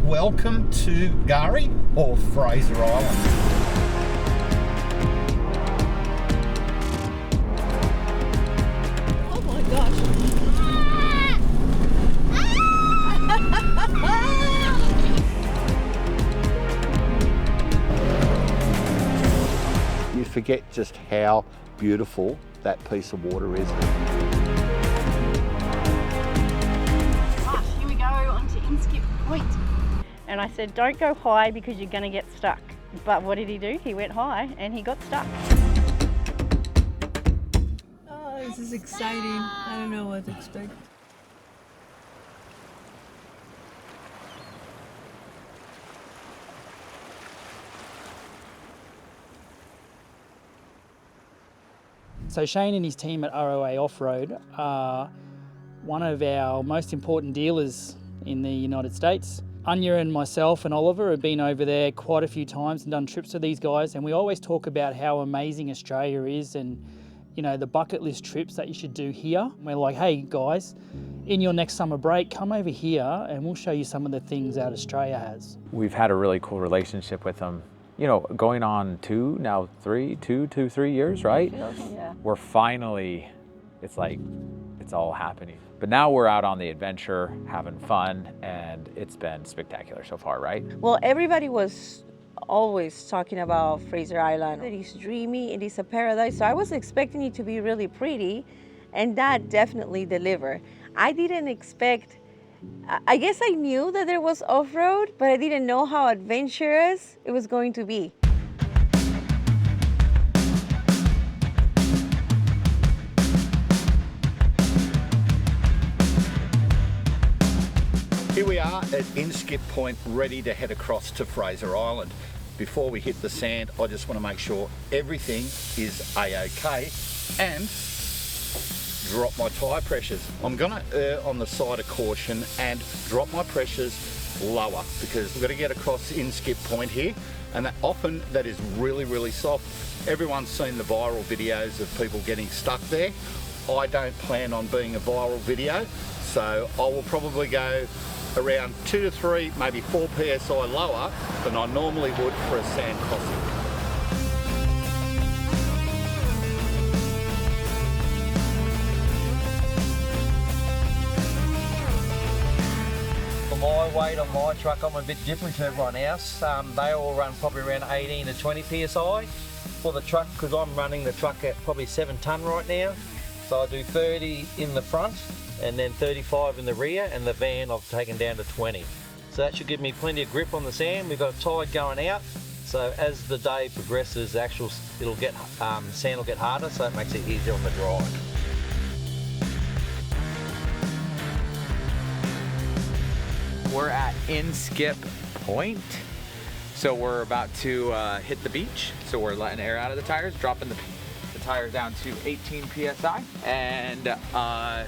welcome to Kgari or Fraser Island. Oh my gosh. You forget just how beautiful that piece of water is. Right, here we go onto Inskip Point. And I said, don't go high because you're going to get stuck. But what did he do? He went high and he got stuck. Oh, this is exciting. I don't know what to expect. So Shane and his team at ROA Off-Road are one of our most important dealers in the United States. Anya and myself and Oliver have been over there quite a few times and done trips with these guys, and we always talk about how amazing Australia is and, you know, the bucket list trips that you should do here. We're like, hey guys, in your next summer break, come over here and we'll show you some of the things that Australia has. We've had a really cool relationship with them. You know, going on 2, 3 years, right? Yeah. We're finally, it's like, it's all happening. But now we're out on the adventure, having fun, and it's been spectacular so far, right? Well, everybody was always talking about Fraser Island. It is dreamy, it is a paradise. So I was expecting it to be really pretty, and that definitely delivered. I didn't expect, I guess I knew that there was off-road, but I didn't know how adventurous it was going to be. Here we are at Inskip Point, ready to head across to Fraser Island. Before we hit the sand, I just want to make sure everything is A-OK and drop my tyre pressures. I'm going to err on the side of caution and drop my pressures lower because we've got to get across Inskip Point here, and that is really, really soft. Everyone's seen the viral videos of people getting stuck there. I don't plan on being a viral video, so I will probably go around 2 to 3, maybe 4 psi lower than I normally would for a sand crossing. For my weight on my truck, I'm a bit different to everyone else. They all run probably around 18 to 20 psi for the truck, because I'm running the truck at probably 7 tonne right now. So I do 30 in the front and then 35 in the rear, and the van I've taken down to 20. So that should give me plenty of grip on the sand. We've got a tide going out, so as the day progresses, sand will get harder, so it makes it easier on the drive. We're at Inskip Point. So we're about to hit the beach. So we're letting air out of the tires, dropping the tires down to 18 psi, and I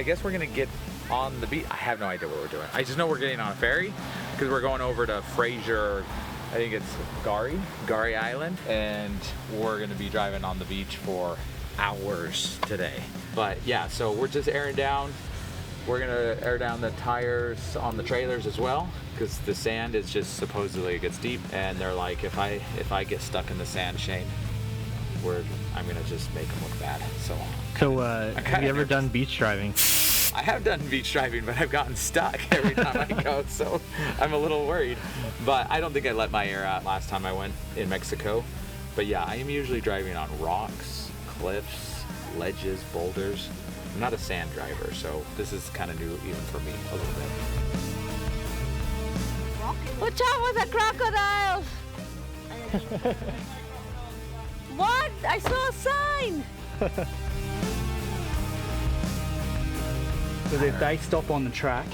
guess we're gonna get on the beach. I have no idea what we're doing. I just know we're getting on a ferry because we're going over to Fraser, I think it's Kgari Island, and we're gonna be driving on the beach for hours today. But yeah, so we're just airing down. We're gonna air down the tires on the trailers as well, because the sand is just supposedly, it gets deep, and they're like, if I get stuck in the sand, Shane, I'm gonna just make them look bad. So have you ever done beach driving? I have done beach driving, but I've gotten stuck every time I go, so I'm a little worried. But I don't think I let my air out last time I went in Mexico. But yeah, I am usually driving on rocks, cliffs, ledges, boulders. I'm not a sand driver, so this is kind of new even for me a little bit. Watch out with the crocodiles! What? I saw a sign! Because if they stop on the track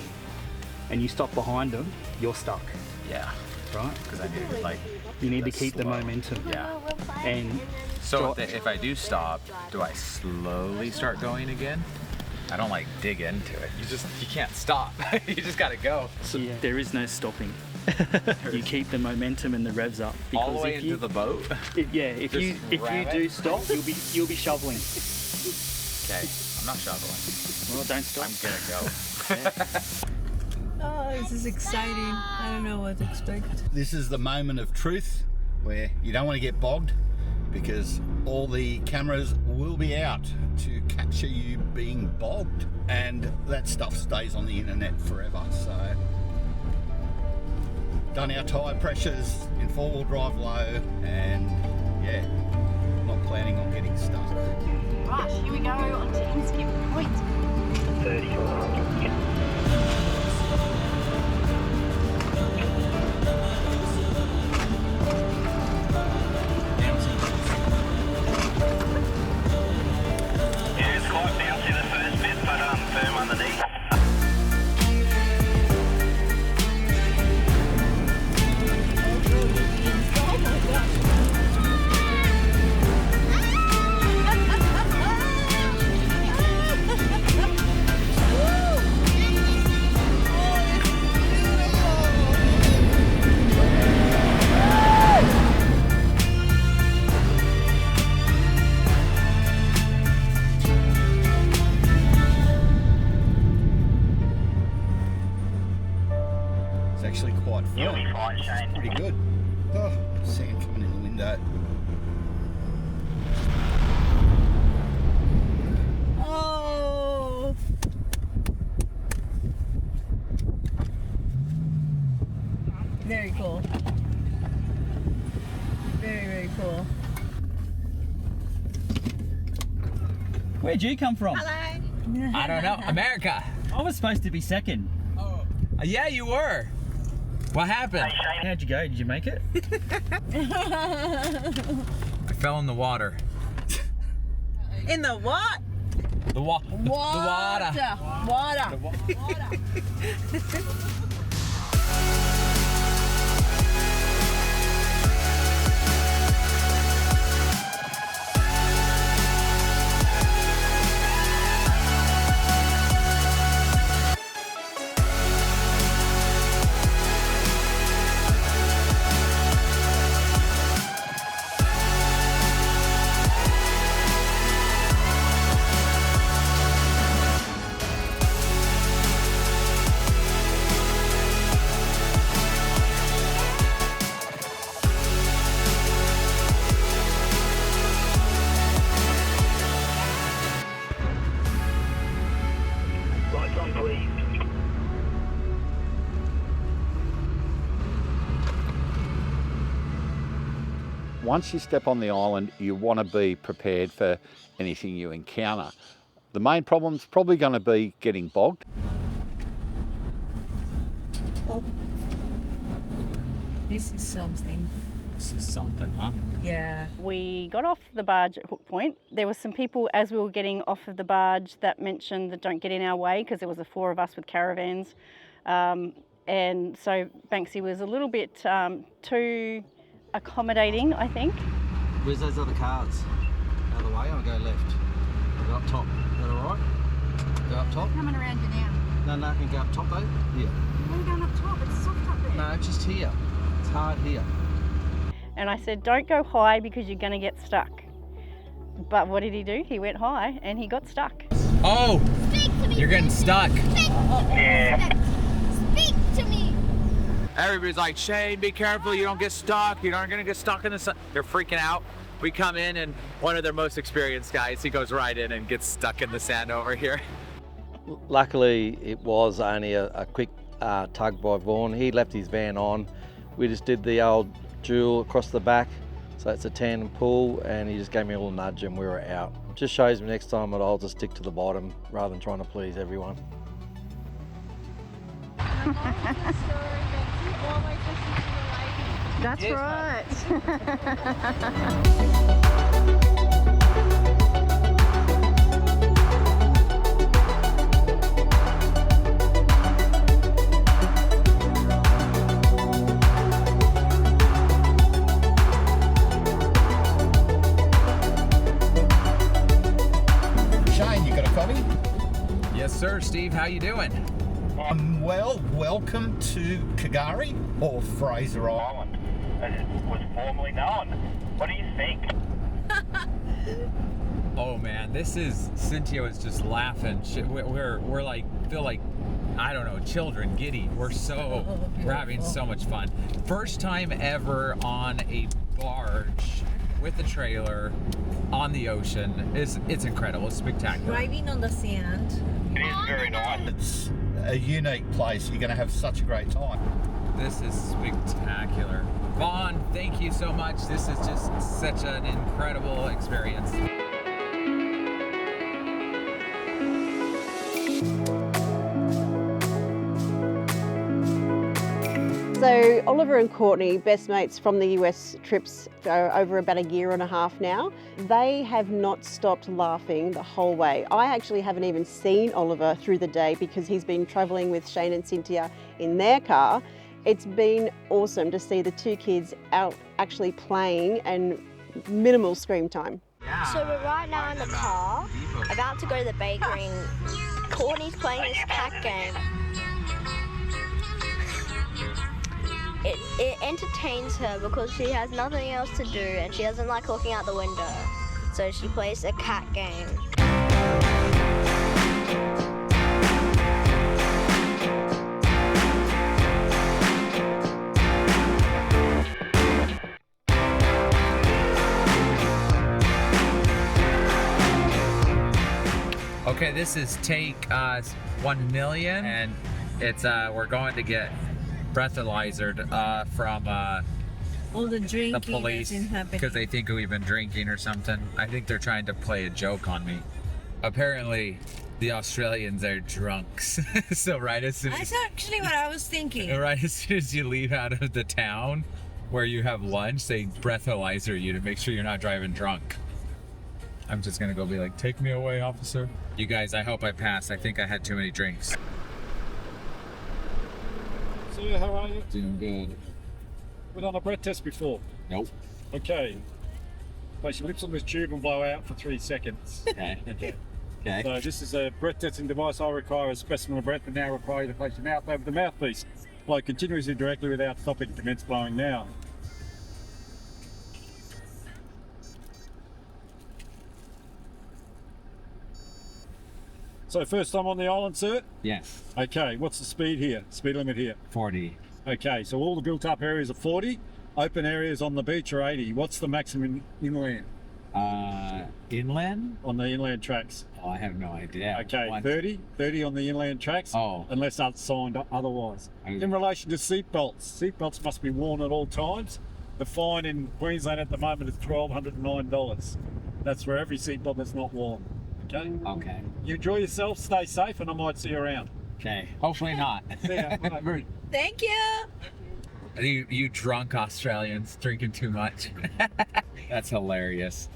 and you stop behind them, you're stuck. Yeah. Right? Because I need you need to keep the momentum. Yeah. And so if I do stop, do I slowly start going again? I don't like dig into it. You can't stop. You just gotta go. So there is no stopping. You keep the momentum and the revs up. All the way into the boat? If you do stop, you'll be shoveling. Okay, I'm not shoveling. Well, don't stop. I'm gonna go. Oh, Oh, this is exciting. I don't know what to expect. This is the moment of truth where you don't want to get bogged because all the cameras will be out to capture you being bogged, and that stuff stays on the internet forever. So done our tyre pressures in four-wheel drive low, and yeah, not planning on getting stuck. Right, here we go onto Inskip Point. 3400. Yeah, it's quite bouncy the first bit, but firm underneath. It's actually quite fun. You'll be fine, Shane. Pretty good. Oh, sand coming in the window. Oh! Very cool. Very, very cool. Where'd you come from? I don't know. America. I was supposed to be second. Yeah, you were. What happened? How'd you go? Did you make it? I fell in the water. In the what? The water. The water. Water. Lights on, please. Once you step on the island, you want to be prepared for anything you encounter. The main problem's probably going to be getting bogged. This is something. This is something, huh? Yeah. We got off the barge at Hook Point. There were some people as we were getting off of the barge that mentioned that don't get in our way because there was the four of us with caravans. And so Banksy was a little bit too accommodating, I think. Where's those other cars? Out of the way, I'll go left. I'll go up top. Is that alright? Go up top? Coming around you now. No, I can go up top though. Here. Why are you going up top? It's soft up there. No, just here. It's hard here. And I said, don't go high because you're going to get stuck. But what did he do? He went high and he got stuck. Oh, you're getting stuck. Speak to me. Everybody's like, Shane, be careful, you don't get stuck. You aren't gonna get stuck in the sun. They're freaking out. We come in and one of their most experienced guys, he goes right in and gets stuck in the sand over here. Luckily, it was only a quick tug by Vaughan. He left his van on. We just did the old dual across the back. So it's a tandem pull, and he just gave me a little nudge and we were out. Just shows me next time that I'll just stick to the bottom rather than trying to please everyone. That's right. Shane, you got a copy? Yes, sir, Steve, how you doing? Well, welcome to Kgari, or Fraser Island, As it was formerly known. What do you think? Oh man, this is, Cynthia was just laughing. We're like, feel like I don't know, children giddy. We're having so much fun. First time ever on a barge with a trailer on the ocean. It's incredible. It's spectacular. Driving on the sand. It is very nice. It's a unique place. You're going to have such a great time. This is spectacular. Vaughn, thank you so much. This is just such an incredible experience. So Oliver and Courtney, best mates from the US trips for over about a year and a half now, they have not stopped laughing the whole way. I actually haven't even seen Oliver through the day because he's been travelling with Shane and Cynthia in their car. It's been awesome to see the two kids out actually playing and minimal screen time. So we're right now in the car, about to go to the bakery, and Courtney's playing this cat game. It entertains her because she has nothing else to do and she doesn't like looking out the window. So she plays a cat game. Okay, this is take 1 million, and it's we're going to get breathalyzered from All the drinking the police that's happening. because they think we've been drinking or something. I think they're trying to play a joke on me. Apparently, the Australians are drunks. So right as soon as That's actually what I was thinking. right as soon as you leave out of the town where you have lunch, they breathalyzer you to make sure you're not driving drunk. I'm just gonna go be like, take me away, officer. You guys, I hope I pass. I think I had too many drinks. So how are you? Doing good. Been on a breath test before? Nope. Okay. Place your lips on this tube and blow out for 3 seconds. Okay. Okay. So this is a breath testing device. I require a specimen of breath and now require you to place your mouth over the mouthpiece. Blow continuously directly without stopping. Commence blowing now. So first time on the island, sir? Yes. Okay, what's the speed here? Speed limit here? 40. Okay, so all the built up areas are 40, open areas on the beach are 80. What's the maximum inland? Inland? On the inland tracks? Oh, I have no idea. Okay, 30 on the inland tracks, unless that's signed signed In relation to seatbelts must be worn at all times. The fine in Queensland at the moment is $1,209. That's for every seatbelt that's not worn. Okay? Okay. You enjoy yourself, stay safe, and I might see you around. Okay. Hopefully not. Yeah, bye. Thank you. You drunk Australians drinking too much. That's hilarious.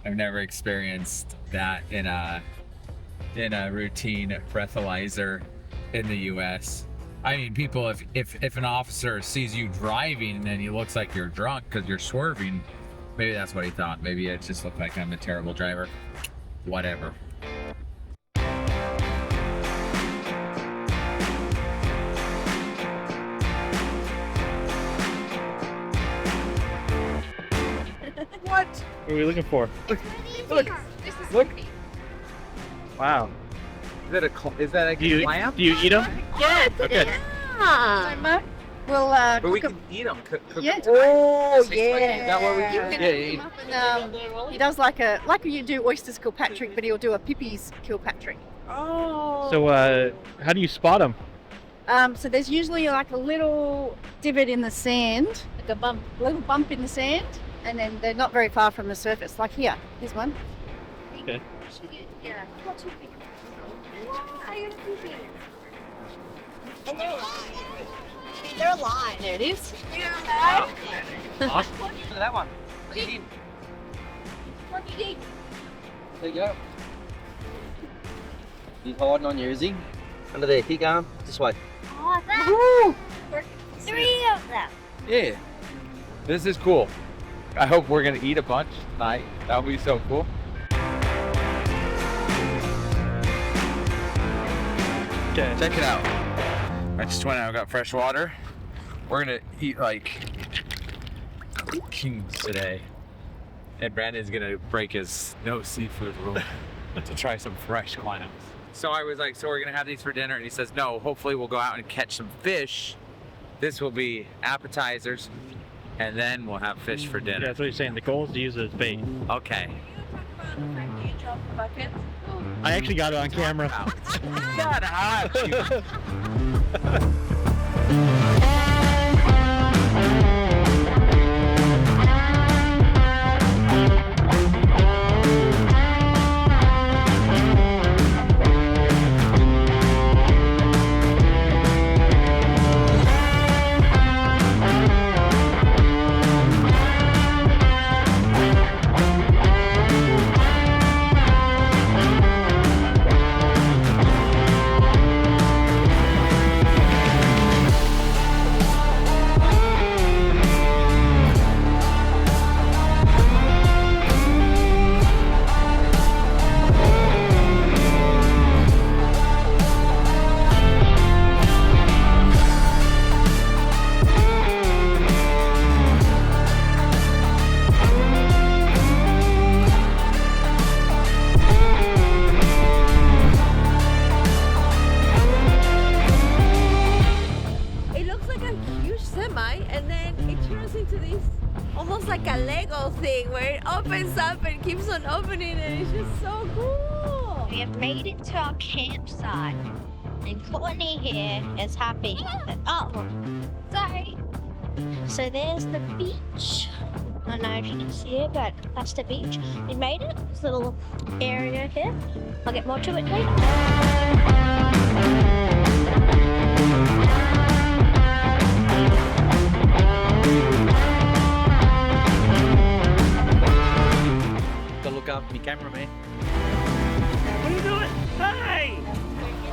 I've never experienced that in a routine breathalyzer in the US. I mean, people, if an officer sees you driving and he looks like you're drunk because you're swerving, maybe that's what he thought. Maybe it just looked like I'm a terrible driver. Whatever. What are we looking for? Look. Wow. Is that a clam? Do you eat them? Yes. Okay. Yeah. We'll But we can eat them. Yeah. Oh, Is that what we do? Yeah. He does like you do oysters Kilpatrick, but he'll do a Pippies Kilpatrick. Oh. So how do you spot them? So there's usually like a little divot in the sand, like a little bump in the sand, and then they're not very far from the surface. Like here, here's one. Okay. Yeah. And they're alive. They're alive. There it is. They're alive. Awesome. Look at that one. What do you need? What do you need? There you go. He's hiding on you, is he? Under there, keep going. This way. Oh, that. 3 of them. Yeah. This is cool. I hope we're gonna eat a bunch tonight. That would be so cool. Okay. Check it out. I just went out and got fresh water. We're gonna eat like kings today. And Brandon's gonna break his no seafood rule to try some fresh clams. So I was like, so we're gonna have these for dinner? And he says, no, hopefully we'll go out and catch some fish. This will be appetizers, and then we'll have fish for dinner. Yeah, that's what he's saying. The goal is to use it as bait. Okay. I actually got it on camera. Shut up! And then it turns into this almost like a Lego thing where it opens up and keeps on opening, and it's just so cool. We have made it to our campsite, and Courtney here is happy. Oh, sorry. So there's the beach. I don't know if you can see it, but that's the beach. We made it. This little area here. I'll get more to it later. Gotta look after me cameraman. What are you doing? Hey!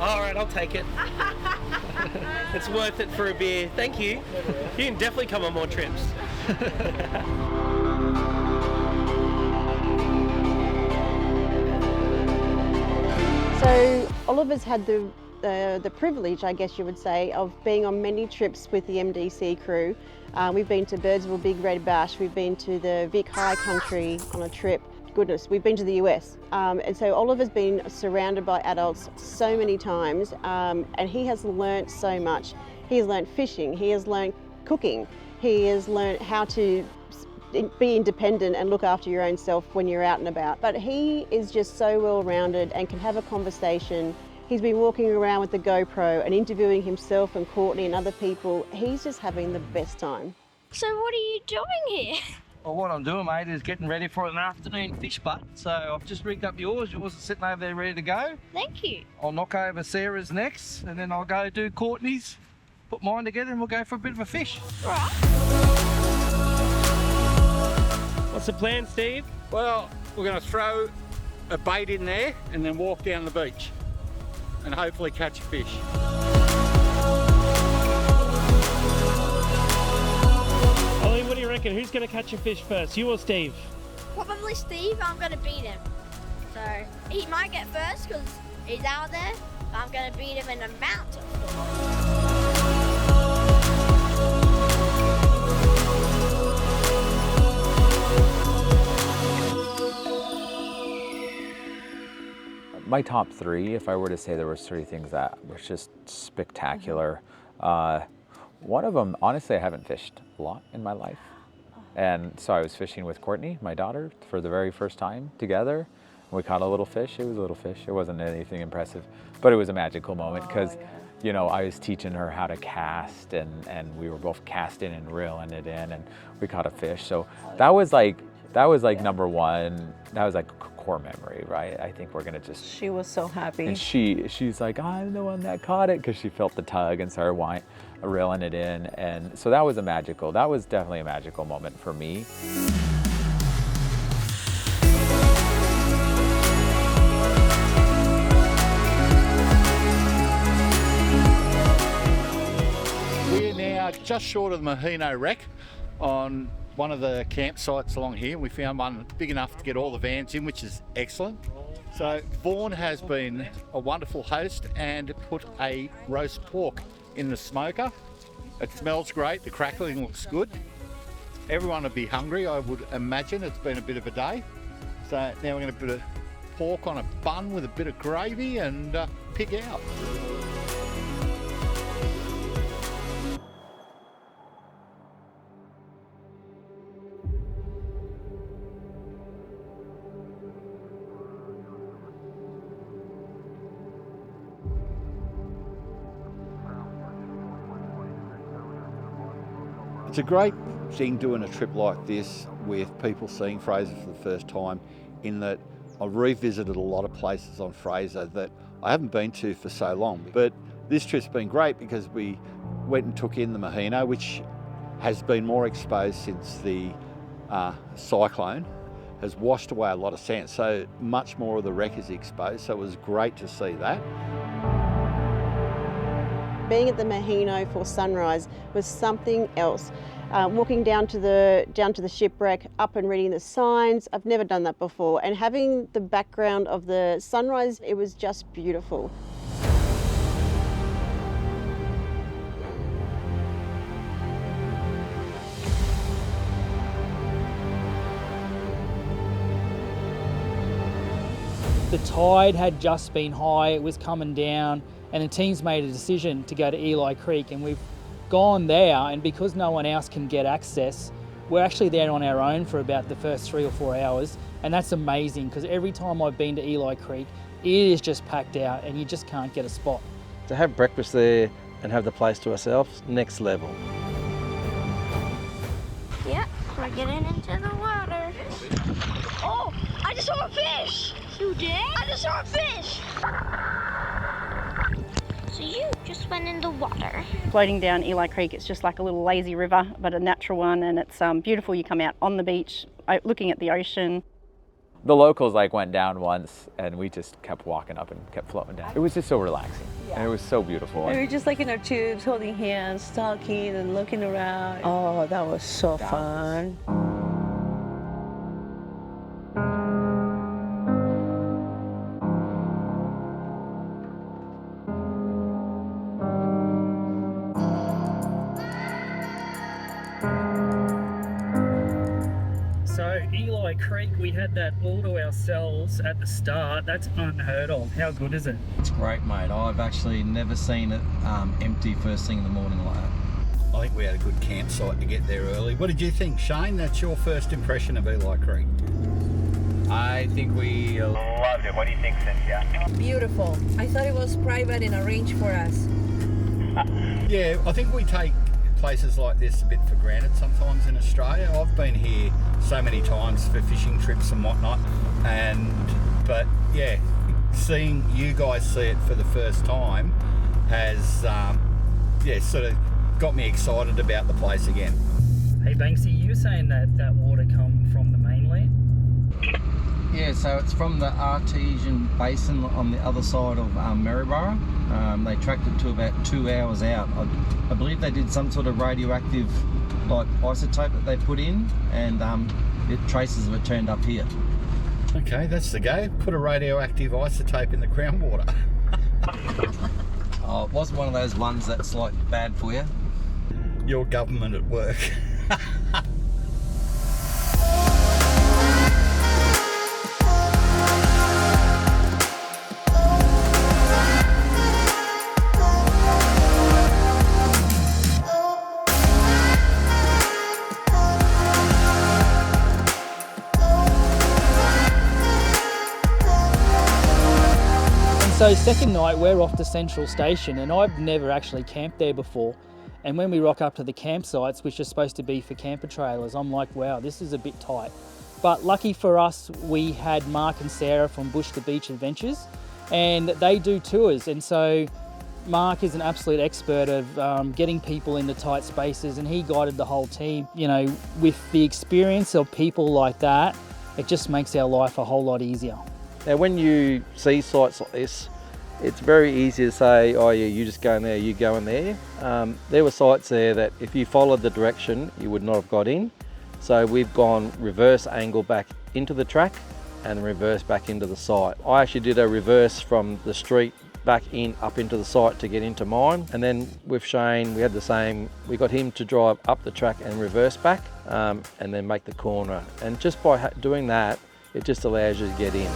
All right, I'll take it. It's worth it for a beer. Thank you. You can definitely come on more trips. So Oliver's had the privilege, I guess you would say, of being on many trips with the MDC crew. We've been to Birdsville Big Red Bash, we've been to the Vic High Country on a trip. Goodness, we've been to the US. And so Oliver's been surrounded by adults so many times, and he has learnt so much. He has learnt fishing, he has learnt cooking, he has learnt how to be independent and look after your own self when you're out and about. But he is just so well-rounded and can have a conversation. He's been walking around with the GoPro and interviewing himself and Courtney and other people. He's just having the best time. So what are you doing here? Well, what I'm doing, mate, is getting ready for an afternoon fish butt. So I've just rigged up yours. Yours is sitting over there ready to go. Thank you. I'll knock over Sarah's next, and then I'll go do Courtney's, put mine together, and we'll go for a bit of a fish. Right. What's the plan, Steve? Well, we're going to throw a bait in there and then walk down the beach and hopefully catch a fish. Ollie, what do you reckon? Who's going to catch a fish first, you or Steve? Probably Steve. I'm going to beat him. So he might get first because he's out there, but I'm going to beat him in the mountain. My top three, if I were to say there were three things that were just spectacular. One of them, honestly, I haven't fished a lot in my life. And so I was fishing with Courtney, my daughter, for the very first time together. We caught a little fish. It was a little fish. It wasn't anything impressive, but it was a magical moment because, you know, I was teaching her how to cast and we were both casting and reeling it in and we caught a fish. So that was like number one. That was like core memory, right? I think we're gonna just. She was so happy. And she's like, I'm the one that caught it, because she felt the tug and started reeling it in, and so that was definitely a magical moment for me. We're now just short of the Maheno wreck on one of the campsites along here. We found one big enough to get all the vans in, which is excellent. So Vaughan has been a wonderful host and put a roast pork in the smoker. It smells great, the crackling looks good. Everyone will be hungry, I would imagine. It's been a bit of a day. So now we're going to pork on a bun with a bit of gravy and pig out. It's a great thing doing a trip like this with people seeing Fraser for the first time, in that I've revisited a lot of places on Fraser that I haven't been to for so long. But this trip's been great because we went and took in the Maheno, which has been more exposed since the cyclone, has washed away a lot of sand, so much more of the wreck is exposed, so it was great to see that. Being at the Maheno for sunrise was something else. Walking down to the shipwreck, up and reading the signs, I've never done that before. And having the background of the sunrise, it was just beautiful. The tide had just been high, it was coming down, and the team's made a decision to go to Eli Creek, and we've gone there, and because no one else can get access, we're actually there on our own for about the first 3 or 4 hours, and that's amazing because every time I've been to Eli Creek, it is just packed out and you just can't get a spot. To have breakfast there and have the place to ourselves, next level. Yep, we're getting into the water. Oh, I just saw a fish! You did? I just saw a fish! So you just went in the water. Floating down Eli Creek, it's just like a little lazy river, but a natural one, and it's beautiful. You come out on the beach, looking at the ocean. The locals went down once, and we just kept walking up and kept floating down. It was just so relaxing, and it was so beautiful. We were just in our tubes, holding hands, talking and looking around. Oh, that was so fun. So Eli Creek, we had that all to ourselves at the start. That's unheard of. How good is it? It's great, mate. I've actually never seen it empty first thing in the morning like that. I think we had a good campsite to get there early. What did you think, Shane? That's your first impression of Eli Creek. I think we Loved it. What do you think, Cynthia? Beautiful. I thought it was private and arranged for us. Yeah, I think we take places like this a bit for granted sometimes in Australia. I've been here so many times for fishing trips and whatnot, but yeah, seeing you guys see it for the first time has sort of got me excited about the place again. Hey Banksy, you were saying that water come from the mainland? Yeah, so it's from the Artesian Basin on the other side of Maryborough. They tracked it to about 2 hours out. I believe they did some sort of radioactive isotope that they put in, and traces of it turned up here. Okay, that's the go. Put a radioactive isotope in the groundwater. Oh, it wasn't one of those ones that's bad for you. Your government at work. So second night, we're off to Central Station, and I've never actually camped there before. And when we rock up to the campsites, which are supposed to be for camper trailers, I'm like, wow, this is a bit tight. But lucky for us, we had Mark and Sarah from Bush to Beach Adventures, and they do tours. And so Mark is an absolute expert of getting people into tight spaces, and he guided the whole team. You know, with the experience of people like that, it just makes our life a whole lot easier. Now when you see sites like this, it's very easy to say, oh yeah, you just go in there, you go in there. There were sites there that if you followed the direction, you would not have got in. So we've gone reverse angle back into the track and reverse back into the site. I actually did a reverse from the street back up into the site to get into mine. And then with Shane, we had the same, we got him to drive up the track and reverse back and then make the corner. And just by doing that, it just allows you to get in.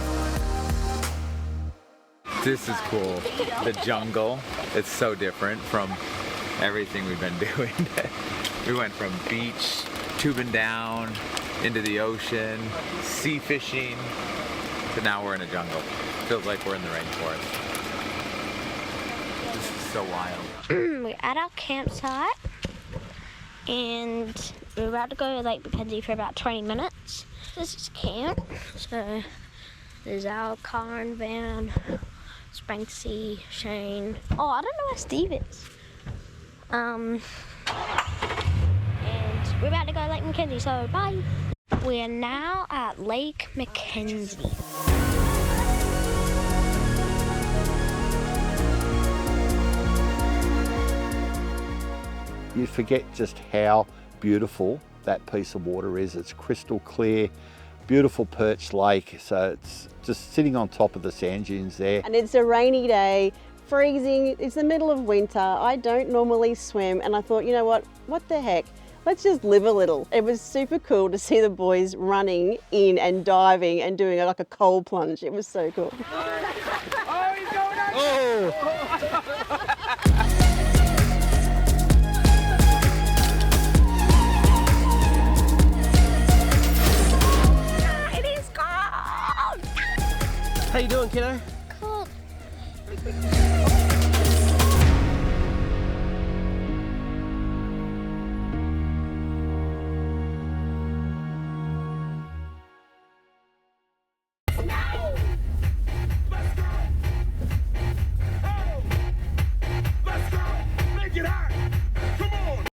This is cool. The jungle, it's so different from everything we've been doing. We went from beach, tubing down, into the ocean, sea fishing, to now we're in a jungle. Feels like we're in the rainforest. This is so wild. We're at our campsite and we're about to go to Lake Mackenzie for about 20 minutes. This is camp, so there's our car and van, it's Banksy, Shane. Oh, I don't know where Steve is. And we're about to go to Lake Mackenzie, so bye. We are now at Lake Mackenzie. You forget just how beautiful that piece of water is. It's crystal clear, beautiful perched lake. So it's just sitting on top of the sand dunes there. And it's a rainy day, freezing, it's the middle of winter. I don't normally swim and I thought, you know what the heck? Let's just live a little. It was super cool to see the boys running in and diving and doing like a cold plunge. It was so cool. Oh, he's going up! Oh! It is cold! How you doing, kiddo? Cool.